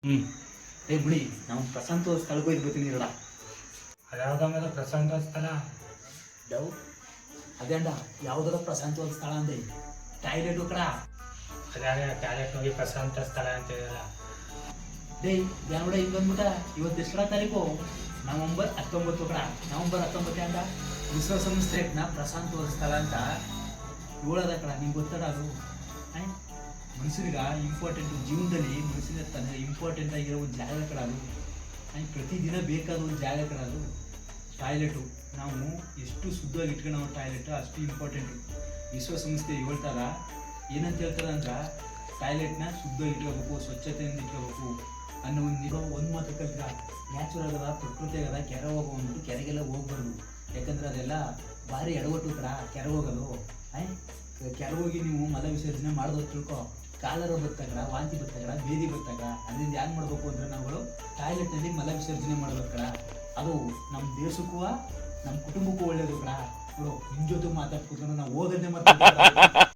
ಹ್ಮ್ ಏ ಬಿಡಿ ನಾವು ಪ್ರಶಾಂತ್ ಸ್ಥಳಕ್ಕೆ ಹೋಗಿ ಬರ್ತೀನಿ ಇರಲ್ಲ ಅದ್ಯಾವ್ದ ಮೇಲೆ ಪ್ರಶಾಂತ ಸ್ಥಳ ಡೌ ಅದೇ ಅಂಡ ಯಾವುದರ ಪ್ರಶಾಂತವಾದ ಸ್ಥಳ ಅಂದೆ ಟಾಯ್ಲೆಟ್ ಕಡ ಅದ್ಯಾವ ಟ್ಯಾಲೆಂಟ್ ಹೋಗಿ ಪ್ರಶಾಂತ ಸ್ಥಳ ಅಂತ ಹೇಳಿದಲ್ಲ. ಡೇ ಯಾನೋಡ ಹಿಂಗೆ ಬಂದ್ಬಿಟ್ಟ ಇವತ್ತು ಎಷ್ಟರ ತಾರೀಕು ನವಂಬರ್ 19 ಕಡ ನವಂಬರ್ 19 ಅಂದ ವಿಶ್ವಸಂಸ್ಥೆನ ಪ್ರಶಾಂತವಾದ ಸ್ಥಳ ಅಂತ ಹೇಳೋದ ಕಡ ನಿಂಗೆ ಗೊತ್ತಡ ಅದು ಮನುಷ್ಯನಿಗೆ ಇಂಪಾರ್ಟೆಂಟ್ ಜೀವನದಲ್ಲಿ ಮನುಷ್ಯನ ತನ್ನ ಇಂಪಾರ್ಟೆಂಟ್ ಆಗಿರೋ ಒಂದು ಜಾಗ ಕಡ ಅದು ಪ್ರತಿದಿನ ಬೇಕಾದ ಒಂದು ಜಾಗ ಕಡ ಅದು ಟಾಯ್ಲೆಟು. ನಾವು ಎಷ್ಟು ಶುದ್ಧವಾಗಿ ಇಟ್ಕೊಂಡು ಟಾಯ್ಲೆಟ್ ಅಷ್ಟು ಇಂಪಾರ್ಟೆಂಟು. ವಿಶ್ವಸಂಸ್ಥೆ ಹೇಳ್ತಾರ ಏನಂತ ಹೇಳ್ತಾರೆ ಅಂದ್ರೆ ಟಾಯ್ಲೆಟ್ನ ಶುದ್ಧವಾಗಿ ಇಟ್ಕೋಬೇಕು, ಸ್ವಚ್ಛತೆಯಿಂದ ಇಟ್ಕೋಬೇಕು ಅನ್ನೋ ಒಂದು ಮಾತು ಕಲ್ತ್ರ ನ್ಯಾಚುರಲ್ ಅದ, ಪ್ರಕೃತಿ ಆಗದ, ಕೆರೆ ಹೋಗ್ಬಿಟ್ಟು ಕೆರೆಗೆಲ್ಲ ಹೋಗ್ಬಾರ್ದು. ಯಾಕಂದ್ರೆ ಅದೆಲ್ಲ ಭಾರಿ ಎಡವಟ್ಟು ಕಡ ಕೆರೆ ಹೋಗೋದು. ಕೆರೆ ಹೋಗಿ ನೀವು ಮಲ ವಿಸರ್ಜನೆ ಮಾಡೋದು ತಿಳ್ಕೊ, ಕಾಲರ ಬರ್ತಕಡ, ವಾಂತಿ ಬರ್ತಕಡ, ಬೇದಿ ಬರ್ತಕ. ಅದರಿಂದ ಏನು ಮಾಡಬೇಕು ಅಂದರೆ ನಾವುಗಳು ಟಾಯ್ಲೆಟ್ನಲ್ಲಿ ಮಲ ವಿಸರ್ಜನೆ ಮಾಡಬೇಕು ಕಡ. ಅದು ನಮ್ಮ ದೇಶಕ್ಕೂ ನಮ್ಮ ಕುಟುಂಬಕ್ಕೂ ಒಳ್ಳೇದು ಕಡ. ನೋಡು ನಿಮ್ಮ ಜೊತೆ ಮಾತಾಡ್ಕೊಂಡು ನಾವು ಓದನ್ನೇ ಮಾತಾಡ್ತೀವಿ.